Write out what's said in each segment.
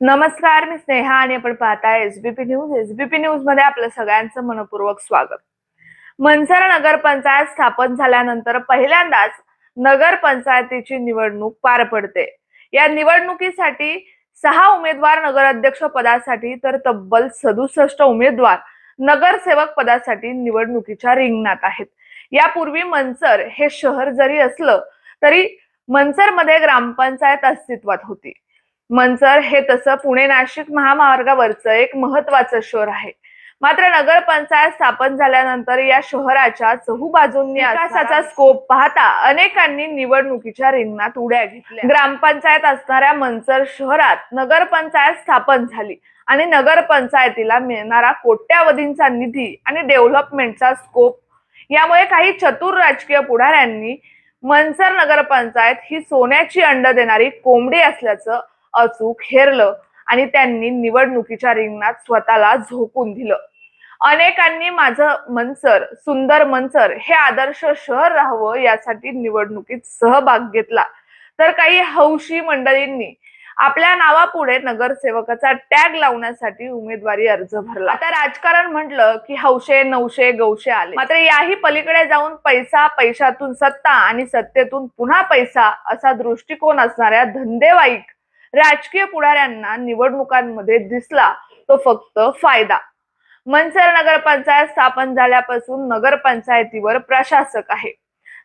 नमस्कार, मी स्नेहा आणि आपण पाहताय एसबीपी न्यूज. एसबीपी न्यूज मध्ये आपलं सगळ्यांचं मनपूर्वक स्वागत. मनसर नगरपंचायत स्थापन झाल्यानंतर पहिल्यांदाच नगरपंचायतीची निवडणूक पार पडते. या निवडणुकीसाठी 6 उमेदवार नगराध्यक्ष पदासाठी तर तब्बल 67 उमेदवार नगरसेवक पदासाठी निवडणुकीच्या रिंगणात आहेत. यापूर्वी मनसर हे शहर जरी असलं तरी मनसरमध्ये ग्रामपंचायत अस्तित्वात होती. मनसर हे तसं पुणे नाशिक महामार्गावरचं एक महत्वाचं शहर आहे. मात्र नगरपंचायत स्थापन झाल्यानंतर या शहराच्या चहूबाजूंनी विकासाचा स्कोप पाहता अनेकांनी निवडणुकीच्या रिंगणात उड्या घेतल्या. ग्रामपंचायत असणाऱ्या मनसर शहरात नगरपंचायत स्थापन झाली आणि नगरपंचायतीला मिळणारा कोट्यावधींचा निधी आणि डेव्हलपमेंटचा स्कोप यामुळे काही चतुर राजकीय पुढाऱ्यांनी मनसर नगरपंचायत ही सोन्याची अंड देणारी कोंबडी असल्याचं अचूक हेरलं आणि त्यांनी निवडणुकीच्या रिंगणात स्वतःला झोकून दिलं. अनेकांनी माझं मनसर, सुंदर मनसर हे आदर्श शहर राहावं यासाठी निवडणुकीत सहभाग घेतला, तर काही हौशी मंडळींनी आपल्या नावापुढे नगरसेवकाचा टॅग लावण्यासाठी उमेदवारी अर्ज भरला. आता राजकारण म्हटलं की हौशे नवशे गौशे आले, मात्र याही पलीकडे जाऊन पैसा, पैशातून सत्ता आणि सत्तेतून पुन्हा पैसा असा दृष्टिकोन असणाऱ्या धंदेवाईक राजकीय पुढाऱ्यांना निवडणुकांमध्ये दिसला तो फक्त फायदा. मनसर नगरपंचायत स्थापन झाल्यापासून नगरपंचायतीवर प्रशासक आहे.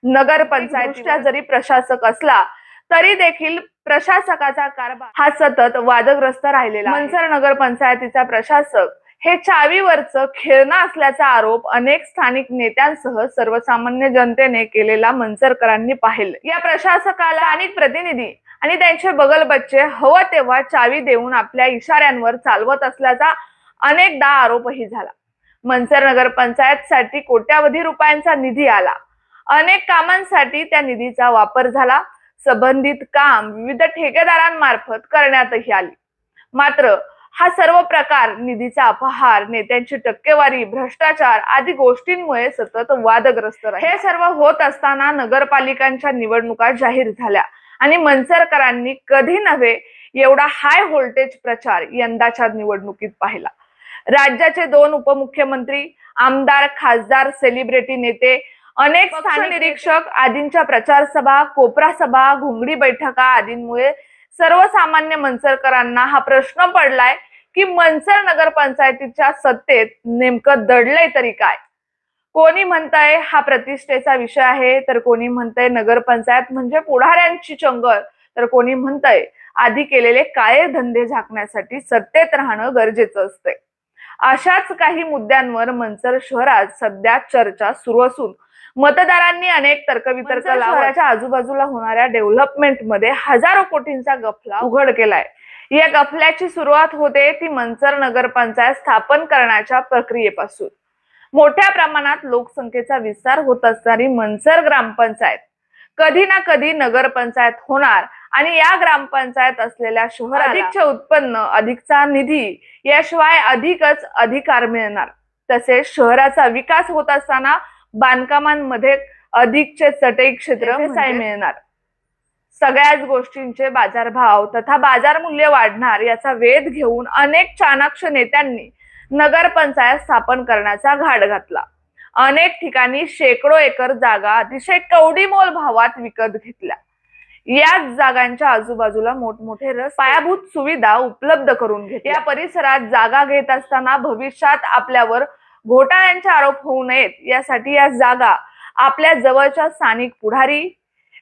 नगरपंचायतीच्या जरी प्रशासक असला तरी देखील प्रशासकाचा कारभार हा सतत वादग्रस्त राहिलेला. मनसर नगरपंचायतीचा प्रशासक हे चावीवरचं खेळणं असल्याचा आरोप अनेक स्थानिक नेत्यांसह सर्वसामान्य जनतेने केलेला मनसरकरांनी पाहिलं. या प्रशासकाला अनेक प्रतिनिधी आणि त्यांचे बगल बच्चे हवं तेव्हा चावी देऊन आपल्या इशाऱ्यांवर चालवत असल्याचा अनेकदा आरोपही झाला. मनसर नगरपंचायतसाठी कोट्यावधी रुपयांचा निधी आला. अनेक कामांसाठी त्या निधीचा वापर झाला. संबंधित काम विविध ठेकेदारांमार्फत करण्यातही आली. मात्र हा सर्व प्रकार, निधीचा अपहार, नेत्यांची टक्केवारी, भ्रष्टाचार आदी गोष्टींमुळे सतत वादग्रस्त राहिले. हे सर्व होत असताना नगरपालिकांच्या निवडणुका जाहीर झाल्या आणि मनसरकरांनी कधी नव्हे एवढा हाय व्होल्टेज प्रचार यंदाच्या निवडणुकीत पाहिला. राज्याचे 2 उपमुख्यमंत्री, आमदार, खासदार, सेलिब्रिटी नेते, अनेक स्थानिक निरीक्षक आदींच्या प्रचार सभा, कोपरा सभा, घोंगडी बैठका आदींमुळे सर्वसामान्य मनसरकरांना हा प्रश्न पडलाय की मनसर नगरपंचायतीच्या सत्तेत नेमकं दडलंय तरी काय. कोणी म्हणतंय हा प्रतिष्ठेचा विषय आहे, तर कोणी म्हणतंय नगरपंचायत म्हणजे पुढाऱ्यांची चंगळ, तर कोणी म्हणतंय आधी केलेले काळे धंदे झाकण्यासाठी सत्तेत राहणं गरजेचं असतंय. अशाच काही मुद्द्यांवर मनसर शहरात सध्या चर्चा सुरू असून मतदारांनी अनेक तर्कवितर्क शहराच्या आजूबाजूला होणाऱ्या डेव्हलपमेंट मध्ये हजारो कोटींचा गफला उघड केलाय. या गफल्याची सुरुवात होते ती मनसर नगरपंचायत स्थापन करण्याच्या प्रक्रियेपासून. मोठ्या प्रमाणात लोकसंख्येचा विस्तार होत असणारी मनसर ग्रामपंचायत कधी ना कधी नगरपंचायत होणार आणि या ग्रामपंचायत असलेल्या शहराला अधिकचे उत्पन्न, अधिकचा निधी याशिवाय अधिकच अधिकार मिळणार. तसेच शहराचा विकास होत असताना बांधकामांमध्ये अधिकचे चटई क्षेत्र मिळणार. सगळ्याच गोष्टींचे बाजारभाव तथा बाजार मूल्य वाढणार याचा वेध घेऊन अनेक चाणाक्ष नेत्यांनी नगरपंचायत स्थापन करण्याचा घाट घातला. अनेक ठिकाणी शेकडो एकर जागा अतिशय कवडीमोल भावात विकत घेतल्या. याच जागांच्या आजूबाजूला मोठमोठे रस्ते, पायाभूत सुविधा उपलब्ध करून घेतल्या. या परिसरात जागा घेत असताना भविष्यात आपल्यावर घोटाळ्यांचे आरोप होऊ नयेत यासाठी या जागा आपल्या जवळच्या स्थानिक पुढारी,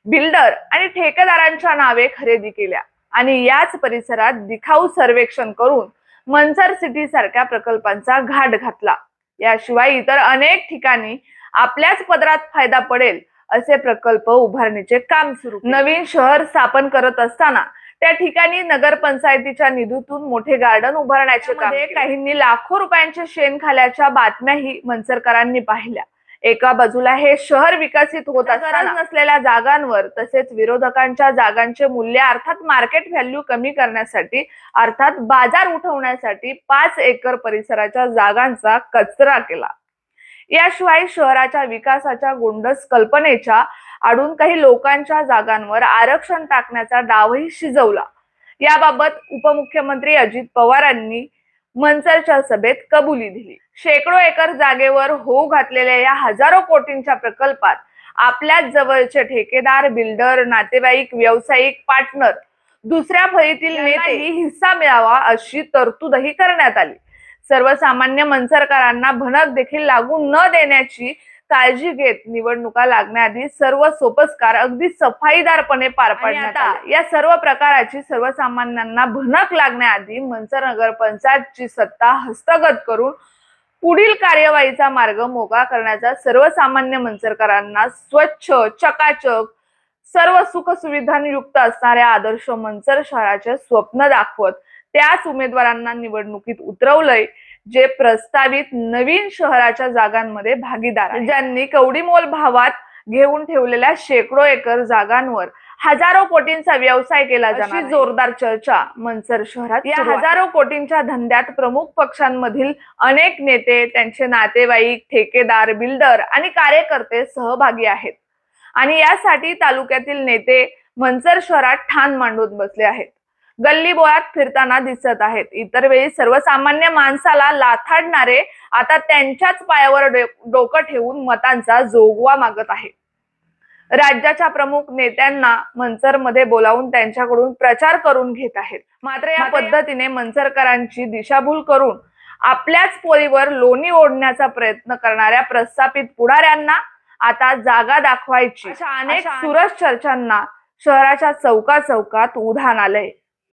बिल्डर आणि ठेकेदारांच्या नावे खरेदी केल्या आणि याच परिसरात दिखाऊ सर्वेक्षण करून मनसर सिटी सारख्या प्रकल्पांचा घाट घातला. याशिवाय इतर अनेक ठिकाणी आपल्याच पदरात फायदा पडेल असे प्रकल्प उभारणीचे काम सुरू. नवीन शहर स्थापन करत असताना त्या ठिकाणी नगरपंचायतीच्या निधीतून मोठे गार्डन उभारण्याचे काम. काहींनी लाखो रुपयांचे शेण खाल्याच्या बातम्याही मनसरकरांनी पाहिल्या. एका बाजूला हे शहर विकसित होत असताना नसलेल्या जागांवर तसेच विरोधकांच्या जागांचे मूल्य अर्थात मार्केट व्हॅल्यू कमी करण्यासाठी, अर्थात बाजार उठवण्यासाठी 5 एकर परिसराच्या जागांचा कचरा केला. याशिवाय शहराच्या विकासाच्या गोंडस कल्पनेच्या आडून काही लोकांच्या जागांवर आरक्षण टाकण्याचा डावही शिजवला. याबाबत उपमुख्यमंत्री अजित पवारांनी मंचरच्या सभेत कबुली दिली। शेकडो एकर जागेवर होऊ घातलेल्या या हजारो कोटींच्या प्रकल्पात आपल्याच जवळचे ठेकेदार, बिल्डर, नातेवाईक, व्यावसायिक, पार्टनर, दुसऱ्या फळीतील नेतेही हिस्सा मिळावा अशी तरतूदही करण्यात आली। सर्वसामान्य मंचरकरांना भनक देखील लागू न देण्याची काळजी घेत निवडणुका लागण्याआधी सर्व सोपस्कार अगदी सफाईदारपणे पार पाडण्यात आले। या सर्व प्रकाराची सर्वसामान्यांना भनक लागण्याआधी मंचर नगरपंचायतची सत्ता हस्तगत करून पुढील कार्यवाहीचा मार्ग मोकळा करण्याचा सर्वसामान्य मंचरकरांना स्वच्छ, चकाचक, सर्व सुख सुविधांयुक्त असणाऱ्या आदर्श मंचर शहराचे स्वप्न दाखवत त्याच उमेदवारांना निवडणुकीत उतरवलंय, जे प्रस्तावित नवीन शहराच्या जागांमध्ये भागीदार आहेत। ज्यांनी कवडीमोल भावात घेऊन ठेवलेल्या शेकडो एकर जागांवर हजारो कोटींचा व्यवसाय केला जाणार आहे। जोरदार चर्चा मंचर शहरात या हजारो कोटींच्या धंद्यात प्रमुख पक्षांमधील अनेक नेते, त्यांचे नातेवाईक, ठेकेदार, बिल्डर आणि कार्यकर्ते सहभागी आहेत आणि यासाठी तालुक्यातील नेते मंचर शहरात ठाण मांडून बसले आहेत, गल्लीबोळात फिरताना दिसत आहेत। इतर वेळी सर्वसामान्य माणसाला लाथाडणारे आता त्यांच्याच पायावर डोकं ठेवून मतांचा जोगवा मागत आहे। राज्याच्या प्रमुख नेत्यांना मंचरमध्ये बोलावून त्यांच्याकडून प्रचार करून घेत आहेत। मात्र या पद्धतीने मंचरकरांची दिशाभूल करून आपल्याच पोळीवर लोणी ओढण्याचा प्रयत्न करणाऱ्या प्रस्थापित पुढाऱ्यांना आता जागा दाखवायची अशा अनेक सुरस चर्चांना शहराच्या चौकाचौकात उधाण आलंय।